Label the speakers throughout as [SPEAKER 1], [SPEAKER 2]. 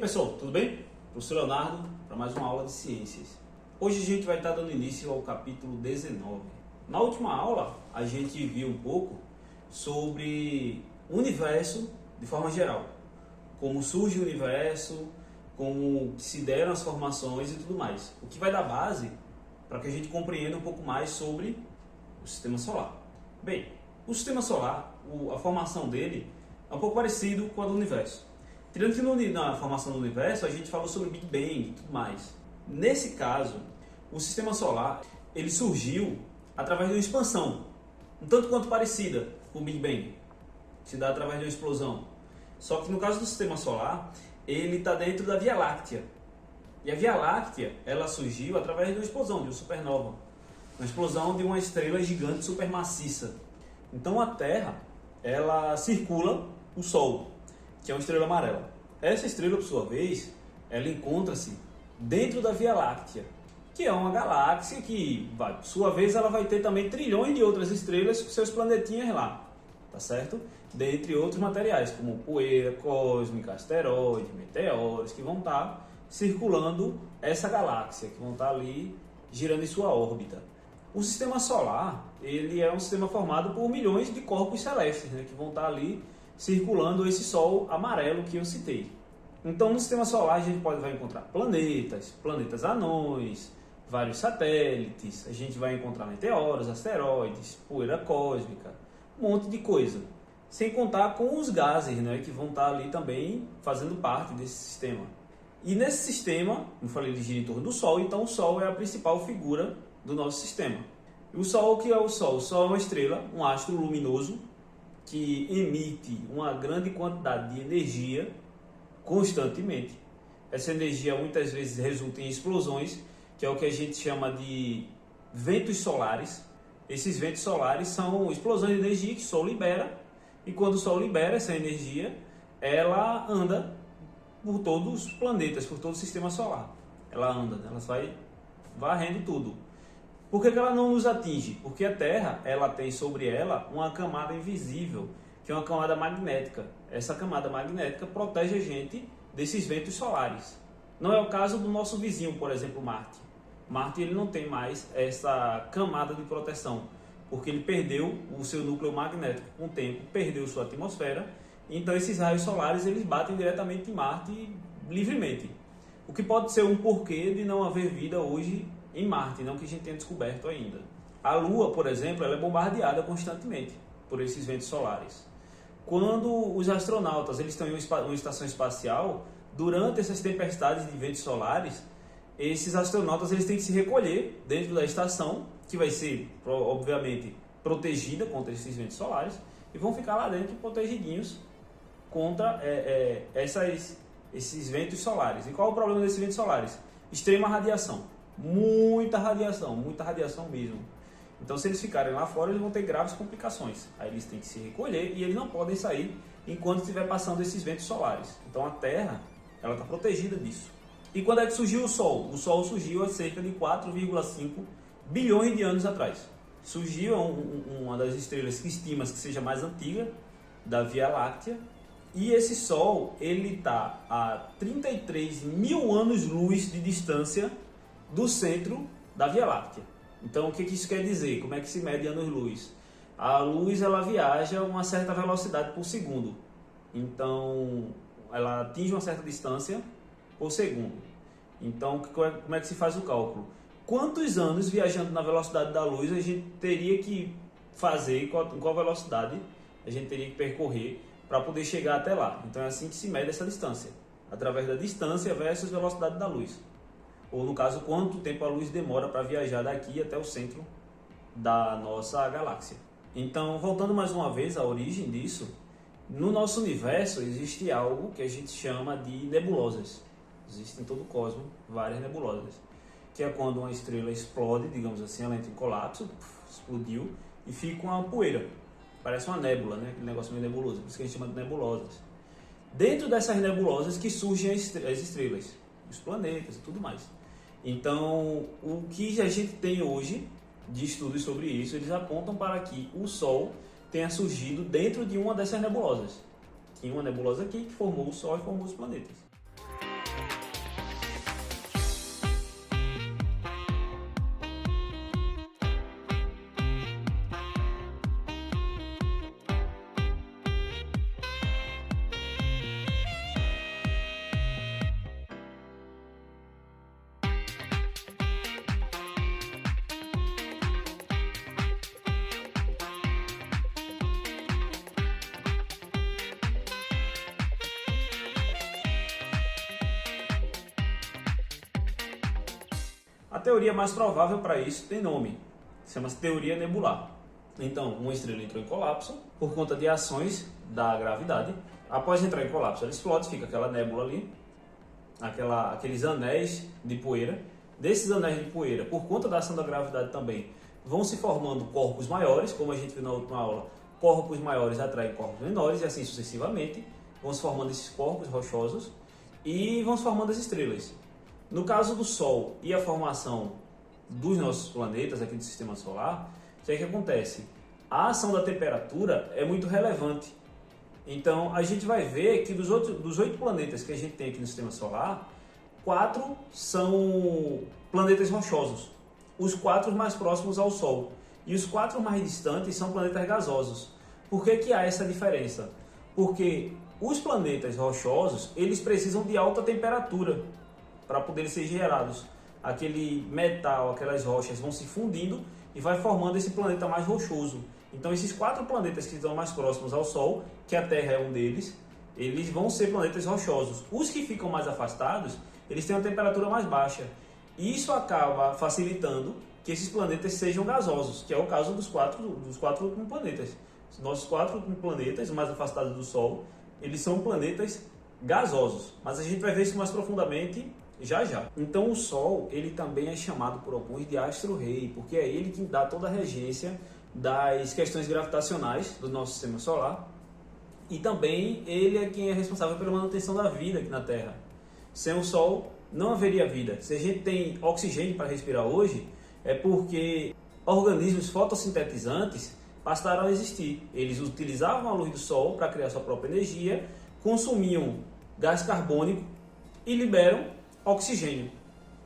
[SPEAKER 1] pessoal, tudo bem? Professor Leonardo para mais uma aula de ciências. Hoje a gente vai estar dando início ao capítulo 19. Na última aula a gente viu um pouco sobre o universo de forma geral. Como surge o universo, como se deram as formações e tudo mais. O que vai dar base para que a gente compreenda um pouco mais sobre o sistema solar. Bem, o sistema solar, a formação dele é um pouco parecido com a do universo. Tirando que na formação do universo a gente falou sobre Big Bang e tudo mais. Nesse caso, o sistema solar ele surgiu através de uma expansão, um tanto quanto parecida com o Big Bang, que se dá através de uma explosão. Só que no caso do sistema solar, ele está dentro da Via Láctea. E a Via Láctea ela surgiu através de uma explosão, de uma supernova. Uma explosão de uma estrela gigante supermaciça. Então a Terra ela circula o Sol, que é uma estrela amarela. Essa estrela, por sua vez, ela encontra-se dentro da Via Láctea, que é uma galáxia que, por sua vez, ela vai ter também trilhões de outras estrelas com seus planetinhas lá, tá certo? Dentre outros materiais, como poeira cósmica, asteroides, meteoros, que vão estar circulando essa galáxia, que vão estar ali girando em sua órbita. O sistema solar, ele é um sistema formado por milhões de corpos celestes, né, que vão estar ali circulando esse Sol amarelo que eu citei. Então, no sistema solar, a gente vai encontrar planetas anões, vários satélites, a gente vai encontrar meteoros, asteroides, poeira cósmica, um monte de coisa. Sem contar com os gases, né, que vão estar ali também fazendo parte desse sistema. E nesse sistema, como eu falei, ele gira em torno do Sol, então o Sol é a principal figura do nosso sistema. E o Sol, o que é o Sol? O Sol é uma estrela, um astro luminoso, que emite uma grande quantidade de energia constantemente. Essa energia muitas vezes resulta em explosões, que é o que a gente chama de ventos solares. Esses ventos solares são explosões de energia que o Sol libera, e quando o Sol libera essa energia, ela anda por todos os planetas, por todo o sistema solar. Ela anda, ela vai varrendo tudo. Por que ela não nos atinge? Porque a Terra ela tem sobre ela uma camada invisível, que é uma camada magnética. Essa camada magnética protege a gente desses ventos solares. Não é o caso do nosso vizinho, por exemplo, Marte. Marte ele não tem mais essa camada de proteção, porque ele perdeu o seu núcleo magnético com o tempo, perdeu sua atmosfera, então esses raios solares eles batem diretamente em Marte livremente. O que pode ser um porquê de não haver vida hoje em Marte, não que a gente tenha descoberto ainda. A Lua, por exemplo, ela é bombardeada constantemente por esses ventos solares. Quando os astronautas eles estão em uma estação espacial, durante essas tempestades de ventos solares, esses astronautas eles têm que se recolher dentro da estação, que vai ser, obviamente, protegida contra esses ventos solares, e vão ficar lá dentro protegidinhos contra esses ventos solares. E qual é o problema desses ventos solares? Extrema radiação. Muita radiação mesmo. Então, se eles ficarem lá fora, eles vão ter graves complicações. Aí eles têm que se recolher e eles não podem sair enquanto estiver passando esses ventos solares. Então, a Terra ela está protegida disso. E quando é que surgiu o Sol? O Sol surgiu há cerca de 4,5 bilhões de anos atrás. Surgiu uma das estrelas que estima-se que seja mais antiga, da Via Láctea. E esse Sol ele está a 33 mil anos-luz de distância do centro da Via Láctea. Então, o que isso quer dizer? Como é que se mede anos-luz? A luz ela viaja a uma certa velocidade por segundo. Então, ela atinge uma certa distância por segundo. Então, como é que se faz o cálculo? Quantos anos viajando na velocidade da luz a gente teria que fazer, qual velocidade a gente teria que percorrer para poder chegar até lá? Então, é assim que se mede essa distância, através da distância versus velocidade da luz. Ou, no caso, quanto tempo a luz demora para viajar daqui até o centro da nossa galáxia. Então, voltando mais uma vez à origem disso, no nosso universo existe algo que a gente chama de nebulosas. Existem em todo o cosmos várias nebulosas, que é quando uma estrela explode, digamos assim, ela entra em colapso, explodiu, e fica uma poeira. Parece uma nébula, né? Aquele negócio meio nebuloso, por isso que a gente chama de nebulosas. Dentro dessas nebulosas que surgem as estrelas, os planetas e tudo mais. Então, o que a gente tem hoje de estudos sobre isso, eles apontam para que o Sol tenha surgido dentro de uma dessas nebulosas. Tinha uma nebulosa aqui que formou o Sol e formou os planetas. teoria mais provável para isso tem nome, chama-se teoria nebular. Então, uma estrela entrou em colapso por conta de ações da gravidade. Após entrar em colapso, ela explode, fica aquela nébula ali, aqueles anéis de poeira. Desses anéis de poeira, por conta da ação da gravidade também, vão se formando corpos maiores, como a gente viu na última aula, corpos maiores atraem corpos menores e assim sucessivamente. Vão se formando esses corpos rochosos e vão se formando as estrelas. No caso do Sol e a formação dos nossos planetas aqui do Sistema Solar, o que é que acontece? A ação da temperatura é muito relevante. Então, a gente vai ver que dos 8 planetas que a gente tem aqui no Sistema Solar, 4 são planetas rochosos. Os 4 mais próximos ao Sol. E os 4 mais distantes são planetas gasosos. Por que há essa diferença? Porque os planetas rochosos, eles precisam de alta temperatura para poderem ser gerados. Aquele metal, aquelas rochas vão se fundindo e vai formando esse planeta mais rochoso. Então esses 4 planetas que estão mais próximos ao Sol, que a Terra é um deles, eles vão ser planetas rochosos. Os que ficam mais afastados, eles têm uma temperatura mais baixa. E isso acaba facilitando que esses planetas sejam gasosos, que é o caso dos quatro últimos planetas. Os nossos 4 últimos planetas, os mais afastados do Sol, eles são planetas gasosos. Mas a gente vai ver isso mais profundamente já já. Então o Sol, ele também é chamado por alguns de astro-rei, porque é ele que dá toda a regência das questões gravitacionais do nosso sistema solar, e também ele é quem é responsável pela manutenção da vida aqui na Terra. Sem o Sol não haveria vida. Se a gente tem oxigênio para respirar hoje, é porque organismos fotossintetizantes passaram a existir. Eles utilizavam a luz do Sol para criar sua própria energia, consumiam gás carbônico e liberam oxigênio.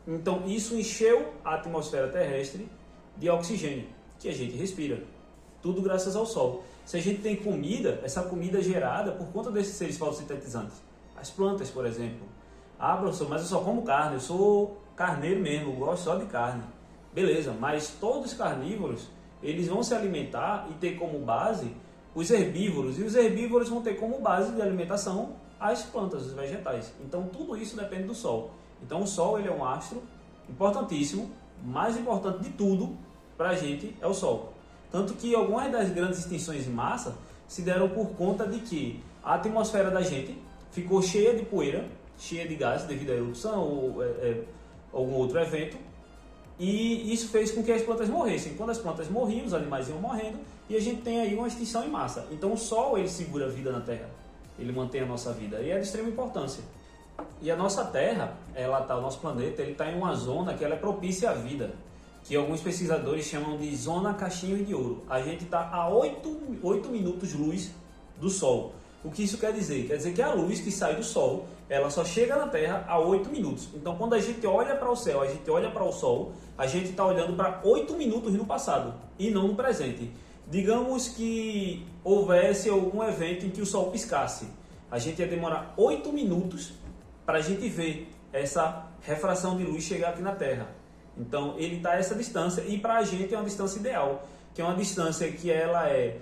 [SPEAKER 1] Então isso encheu a atmosfera terrestre de oxigênio, que a gente respira. Tudo graças ao Sol. Se a gente tem comida, essa comida é gerada por conta desses seres fotossintetizantes. As plantas, por exemplo. Ah, professor, mas eu só como carne, eu sou carneiro mesmo, eu gosto só de carne. Beleza, mas todos os carnívoros, eles vão se alimentar e ter como base os herbívoros. E os herbívoros vão ter como base de alimentação as plantas, os vegetais. Então tudo isso depende do Sol. Então o Sol, ele é um astro importantíssimo, mais importante de tudo para a gente é o Sol. Tanto que algumas das grandes extinções de massa se deram por conta de que a atmosfera da gente ficou cheia de poeira, cheia de gases devido à erupção ou algum outro evento, e isso fez com que as plantas morressem. Quando as plantas morriam, os animais iam morrendo e a gente tem aí uma extinção em massa. Então o Sol, ele segura a vida na Terra, ele mantém a nossa vida e é de extrema importância. E a nossa Terra, o nosso planeta, ele está em uma zona que ela é propícia à vida, que alguns pesquisadores chamam de zona cachinho de ouro. A gente está a 8 minutos-luz do Sol. O que isso quer dizer? Quer dizer que a luz que sai do Sol, ela só chega na Terra a 8 minutos. Então, quando a gente olha para o céu, a gente olha para o Sol, a gente está olhando para 8 minutos no passado e não no presente. Digamos que houvesse algum evento em que o Sol piscasse. A gente ia demorar 8 minutos para a gente ver essa refração de luz chegar aqui na Terra. Então ele está a essa distância e para a gente é uma distância ideal, que é uma distância que ela é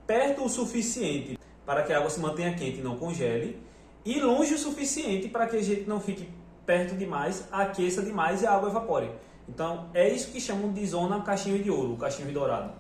[SPEAKER 1] perto o suficiente para que a água se mantenha quente e não congele, e longe o suficiente para que a gente não fique perto demais, aqueça demais e a água evapore. Então é isso que chamam de zona cachinho de ouro, cachinho dourado,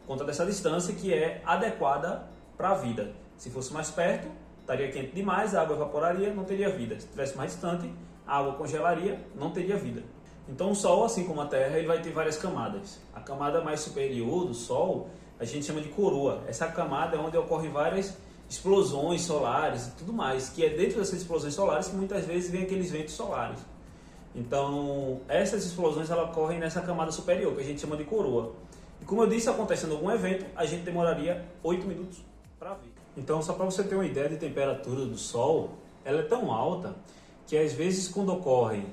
[SPEAKER 1] por conta dessa distância que é adequada para a vida. Se fosse mais perto, estaria quente demais, a água evaporaria, não teria vida. Se estivesse mais distante, a água congelaria, não teria vida. Então o Sol, assim como a Terra, ele vai ter várias camadas. A camada mais superior do Sol, a gente chama de coroa. Essa camada é onde ocorrem várias explosões solares e tudo mais, que é dentro dessas explosões solares que muitas vezes vem aqueles ventos solares. Então, essas explosões elas ocorrem nessa camada superior, que a gente chama de coroa. E como eu disse, acontecendo algum evento, a gente demoraria 8 minutos para ver. Então, só para você ter uma ideia de temperatura do Sol, ela é tão alta que às vezes quando ocorrem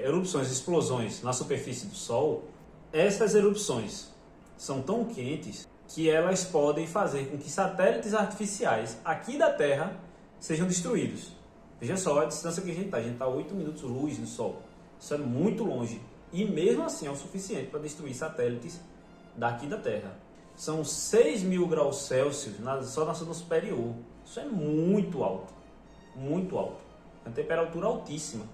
[SPEAKER 1] erupções, explosões na superfície do Sol, essas erupções são tão quentes que elas podem fazer com que satélites artificiais aqui da Terra sejam destruídos. Veja só a distância que a gente está a 8 minutos-luz do Sol. Isso é muito longe. E mesmo assim é o suficiente para destruir satélites daqui da Terra. São 6.000 graus Celsius só na zona superior. Isso é muito alto. Muito alto. É uma temperatura altíssima.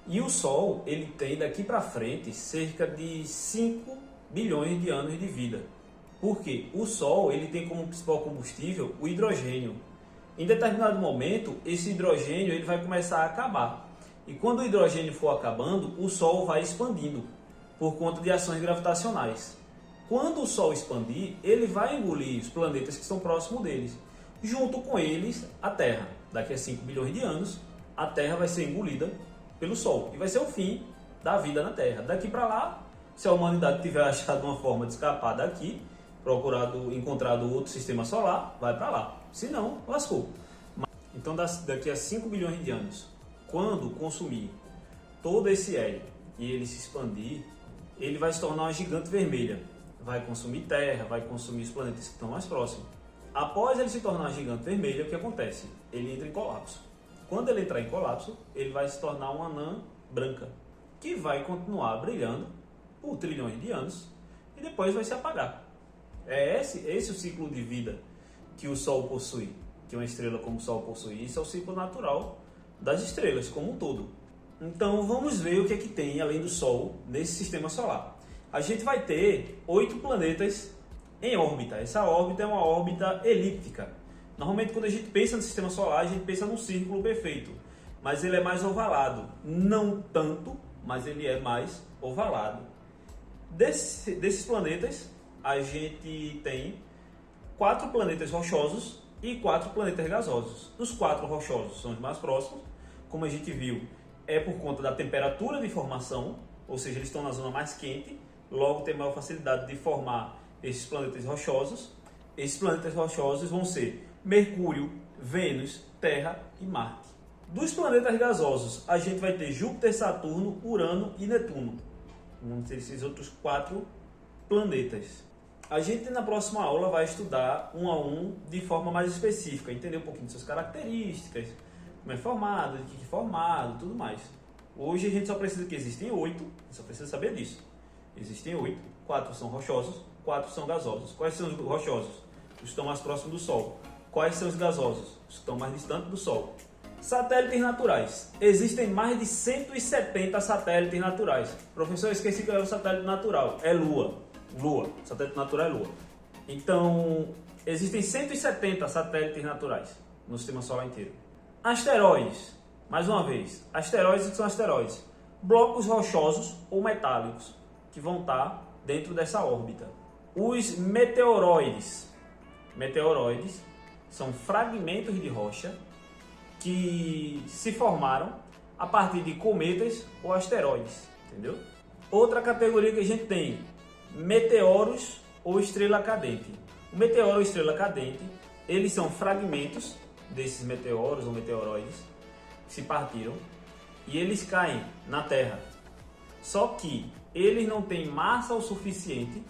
[SPEAKER 1] E o Sol, ele tem daqui para frente cerca de 5 bilhões de anos de vida. Por quê? O Sol, ele tem como principal combustível o hidrogênio. Em determinado momento, esse hidrogênio ele vai começar a acabar. E quando o hidrogênio for acabando, o Sol vai expandindo por conta de ações gravitacionais. Quando o Sol expandir, ele vai engolir os planetas que estão próximos deles. Junto com eles, a Terra. Daqui a 5 bilhões de anos, a Terra vai ser engolida pelo Sol. E vai ser o fim da vida na Terra. Daqui para lá, se a humanidade tiver achado uma forma de escapar daqui, encontrado outro sistema solar, vai para lá. Se não, lascou. Então, daqui a 5 bilhões de anos, quando consumir todo esse hélio e ele se expandir, ele vai se tornar uma gigante vermelha. Vai consumir Terra, vai consumir os planetas que estão mais próximos. Após ele se tornar uma gigante vermelha, o que acontece? Ele entra em colapso. Quando ele entrar em colapso, ele vai se tornar uma anã branca, que vai continuar brilhando por trilhões de anos e depois vai se apagar. É esse o ciclo de vida que o Sol possui, que uma estrela como o Sol possui. Isso é o ciclo natural das estrelas como um todo. Então vamos ver o que é que tem além do Sol nesse sistema solar. A gente vai ter 8 planetas em órbita. Essa órbita é uma órbita elíptica. Normalmente quando a gente pensa no sistema solar, a gente pensa num círculo perfeito, mas ele é mais ovalado. Não tanto, mas ele é mais ovalado. Desses planetas, a gente tem 4 planetas rochosos e 4 planetas gasosos. Os 4 rochosos são os mais próximos, como a gente viu, é por conta da temperatura de formação, ou seja, eles estão na zona mais quente, logo tem maior facilidade de formar esses planetas rochosos. Esses planetas rochosos vão ser Mercúrio, Vênus, Terra e Marte. Dos planetas gasosos, a gente vai ter Júpiter, Saturno, Urano e Netuno. Vamos ter esses outros 4 planetas. A gente na próxima aula vai estudar um a um de forma mais específica, entender um pouquinho de suas características, como é formado, de que é formado, tudo mais. Hoje a gente só precisa que existem 8, só precisa saber disso. Existem 8, 4 são rochosos, 4 são gasosos. Quais são os rochosos? Os que estão mais próximos do Sol. Quais são os gasosos? Os que estão mais distantes do Sol. Satélites naturais. Existem mais de 170 satélites naturais. Professor, eu esqueci que é o satélite natural. É Lua. Lua. Satélite natural é Lua. Então, existem 170 satélites naturais no sistema solar inteiro. Asteroides. Mais uma vez. Asteroides, o que são asteroides? Blocos rochosos ou metálicos que vão estar dentro dessa órbita. Os meteoroides. Meteoroides são fragmentos de rocha que se formaram a partir de cometas ou asteroides, entendeu? Outra categoria que a gente tem, meteoros ou estrela cadente. O meteoro ou estrela cadente, eles são fragmentos desses meteoros ou meteoroides que se partiram e eles caem na Terra. Só que eles não têm massa o suficiente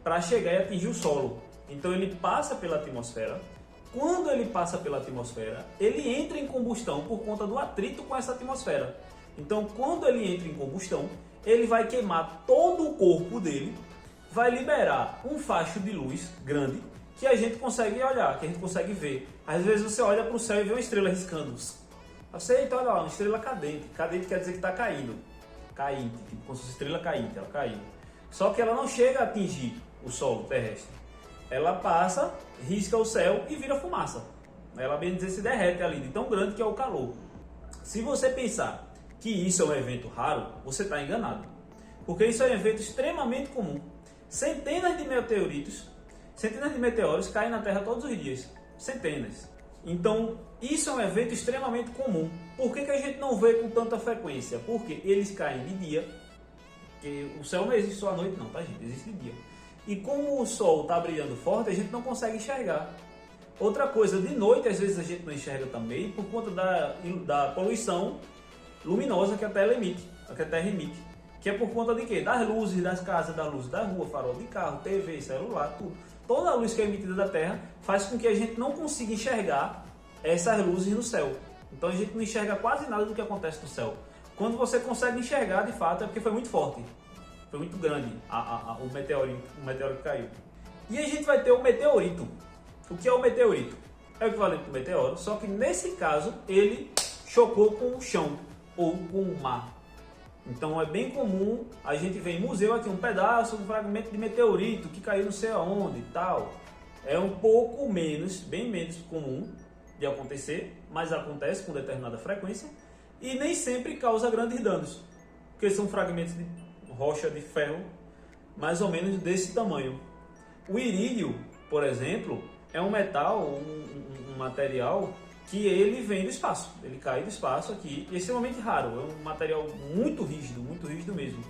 [SPEAKER 1] para chegar e atingir o solo. Então ele passa pela atmosfera. Quando ele passa pela atmosfera, ele entra em combustão por conta do atrito com essa atmosfera. Então, quando ele entra em combustão, ele vai queimar todo o corpo dele, vai liberar um facho de luz grande que a gente consegue olhar, que a gente consegue ver. Às vezes você olha para o céu e vê uma estrela riscando. Você, então, olha lá, uma estrela cadente. Cadente quer dizer que está caindo. Caindo, tipo como se fosse estrela caindo, ela caindo. Só que ela não chega a atingir o solo terrestre. Ela passa, risca o céu e vira fumaça. Ela, bem dizer, se derrete ali, de tão grande que é o calor. Se você pensar que isso é um evento raro, você está enganado. Porque isso é um evento extremamente comum. Centenas de meteoros caem na Terra todos os dias. Centenas. Então, isso é um evento extremamente comum. Por que a gente não vê com tanta frequência? Porque eles caem de dia. Porque o céu não existe só à noite não, tá, gente? Existe de dia. E como o sol está brilhando forte, a gente não consegue enxergar. Outra coisa, de noite às vezes a gente não enxerga também por conta da poluição luminosa que a Terra emite. Que é por conta de quê? Das luzes das casas, da luz da rua, farol de carro, TV, celular, tudo. Toda a luz que é emitida da Terra faz com que a gente não consiga enxergar essas luzes no céu. Então a gente não enxerga quase nada do que acontece no céu. Quando você consegue enxergar, de fato, é porque foi muito forte. Foi muito grande o meteoro que caiu. E a gente vai ter o meteorito. O que é o meteorito? É o equivalente do meteoro, só que nesse caso ele chocou com o chão ou com o mar. Então é bem comum a gente ver em museu aqui um pedaço, um fragmento de meteorito que caiu não sei aonde e tal. É um pouco menos, bem menos comum de acontecer, mas acontece com determinada frequência e nem sempre causa grandes danos, porque são fragmentos de rocha de ferro mais ou menos desse tamanho. O irídio, por exemplo, é um metal, um material que ele vem do espaço, ele cai do espaço aqui e é extremamente raro, é um material muito rígido mesmo.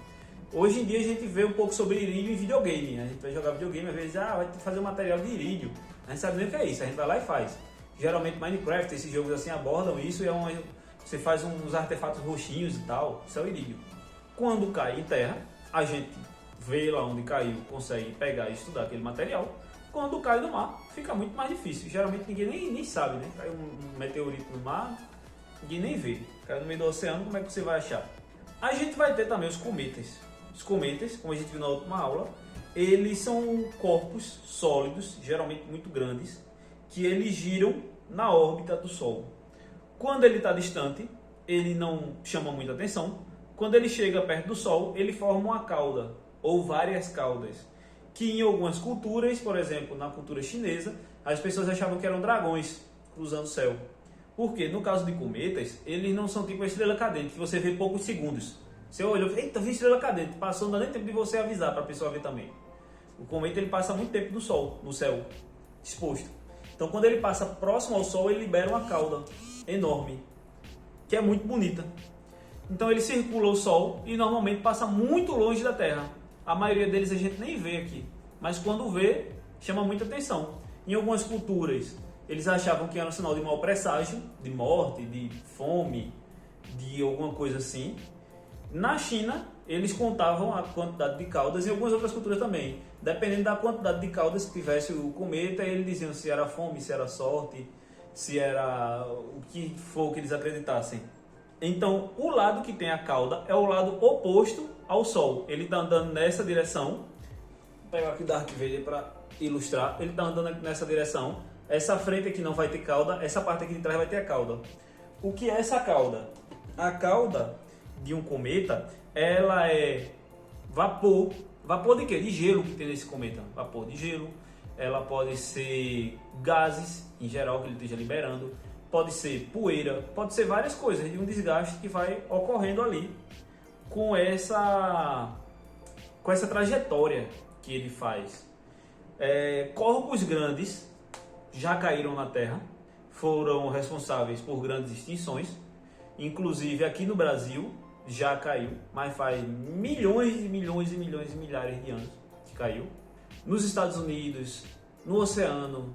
[SPEAKER 1] Hoje em dia a gente vê um pouco sobre irídio em videogame, a gente vai jogar videogame, às vezes vai fazer um material de irídio, a gente sabe nem o que é isso, a gente vai lá e faz. Geralmente Minecraft, esses jogos assim abordam isso, você faz uns artefatos roxinhos e tal, isso é o irídio. Quando cai em terra, a gente vê lá onde caiu, consegue pegar e estudar aquele material. Quando cai no mar, fica muito mais difícil. Geralmente ninguém nem sabe, né? Cai um meteorito no mar, ninguém nem vê. Cai no meio do oceano, como é que você vai achar? A gente vai ter também os cometas. Os cometas, como a gente viu na última aula, eles são corpos sólidos, geralmente muito grandes, que eles giram na órbita do Sol. Quando ele está distante, ele não chama muita atenção. Quando ele chega perto do Sol, ele forma uma cauda, ou várias caudas, que em algumas culturas, por exemplo, na cultura chinesa, as pessoas achavam que eram dragões cruzando o céu. Porque no caso de cometas, eles não são tipo a estrela cadente, que você vê poucos segundos. Você olhou, eita, vi estrela cadente, passou, não dá nem tempo de você avisar para a pessoa ver também. O cometa ele passa muito tempo no Sol, no céu, exposto. Então quando ele passa próximo ao Sol, ele libera uma cauda enorme, que é muito bonita. Então ele circula o Sol e normalmente passa muito longe da Terra. A maioria deles a gente nem vê aqui, mas quando vê, chama muita atenção. Em algumas culturas, eles achavam que era um sinal de mau presságio, de morte, de fome, de alguma coisa assim. Na China, eles contavam a quantidade de caudas e algumas outras culturas também. Dependendo da quantidade de caudas que tivesse o cometa, eles diziam se era fome, se era sorte, se era o que for que eles acreditassem. Então, o lado que tem a cauda é o lado oposto ao Sol. Ele está andando nessa direção. Vou pegar aqui o Darth Vader para ilustrar. Ele está andando nessa direção. Essa frente aqui não vai ter cauda. Essa parte aqui de trás vai ter a cauda. O que é essa cauda? A cauda de um cometa, ela é vapor. Vapor de quê? De gelo que tem nesse cometa. Vapor de gelo. Ela pode ser gases, em geral, que ele esteja liberando. Pode ser poeira, pode ser várias coisas de um desgaste que vai ocorrendo ali com essa trajetória que ele faz. Corpos grandes já caíram na Terra, foram responsáveis por grandes extinções, inclusive aqui no Brasil já caiu, mas faz milhões e milhões e milhões e milhares de anos que caiu. Nos Estados Unidos, no oceano,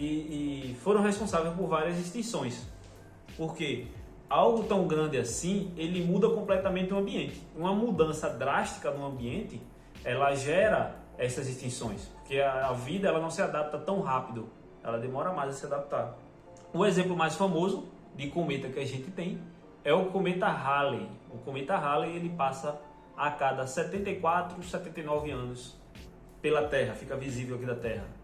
[SPEAKER 1] e foram responsáveis por várias extinções. Porque algo tão grande assim, ele muda completamente o ambiente. Uma mudança drástica no ambiente, ela gera essas extinções. Porque a vida ela não se adapta tão rápido, ela demora mais a se adaptar. O exemplo mais famoso de cometa que a gente tem é o cometa Halley. O cometa Halley ele passa a cada 74, 79 anos pela Terra, fica visível aqui da Terra.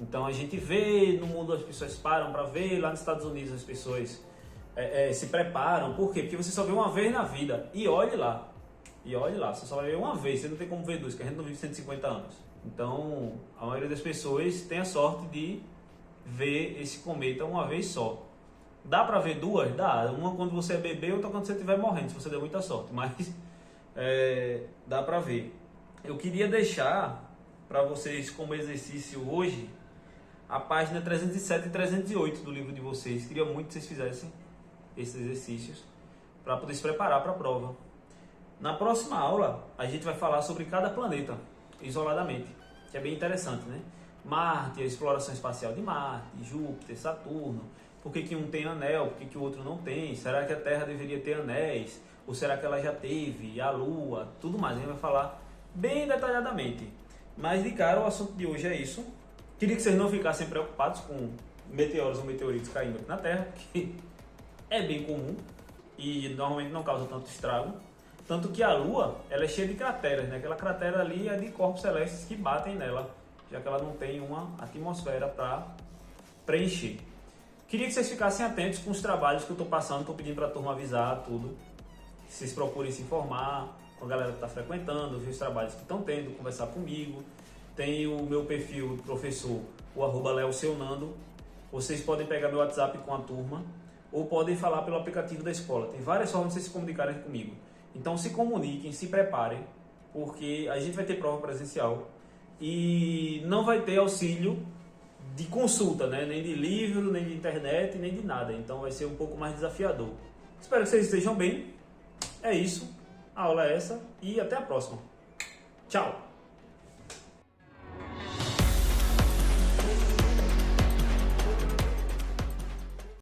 [SPEAKER 1] Então a gente vê no mundo, as pessoas param para ver, lá nos Estados Unidos as pessoas se preparam. Por quê? Porque você só vê uma vez na vida. E olhe lá, você só vai ver uma vez, você não tem como ver duas, porque a gente não vive 150 anos. Então a maioria das pessoas tem a sorte de ver esse cometa uma vez só. Dá para ver duas? Dá. Uma quando você é bebê, outra quando você estiver morrendo, se você der muita sorte. Mas dá para ver. Eu queria deixar para vocês como exercício hoje a página 307 e 308 do livro de vocês. Queria muito que vocês fizessem esses exercícios para poder se preparar para a prova. Na próxima aula, a gente vai falar sobre cada planeta isoladamente, que é bem interessante, né? Marte, a exploração espacial de Marte, Júpiter, Saturno, por que um tem anel, por que o outro não tem, será que a Terra deveria ter anéis, ou será que ela já teve, a Lua, tudo mais. A gente vai falar bem detalhadamente. Mas de cara o assunto de hoje é isso. Queria que vocês não ficassem preocupados com meteoros ou meteoritos caindo aqui na Terra, que é bem comum e normalmente não causa tanto estrago. Tanto que a Lua ela é cheia de crateras, né? Aquela cratera ali é de corpos celestes que batem nela, já que ela não tem uma atmosfera para preencher. Queria que vocês ficassem atentos com os trabalhos que eu estou passando, estou pedindo para a turma avisar tudo. Vocês procurem se informar com a galera que está frequentando, ver os trabalhos que estão tendo, conversar comigo. Tem o meu perfil professor, o @leoseunando. Vocês podem pegar meu WhatsApp com a turma ou podem falar pelo aplicativo da escola. Tem várias formas de vocês se comunicarem comigo. Então se comuniquem, se preparem, porque a gente vai ter prova presencial e não vai ter auxílio de consulta, né? Nem de livro, nem de internet, nem de nada. Então vai ser um pouco mais desafiador. Espero que vocês estejam bem. É isso. A aula é essa e até a próxima. Tchau!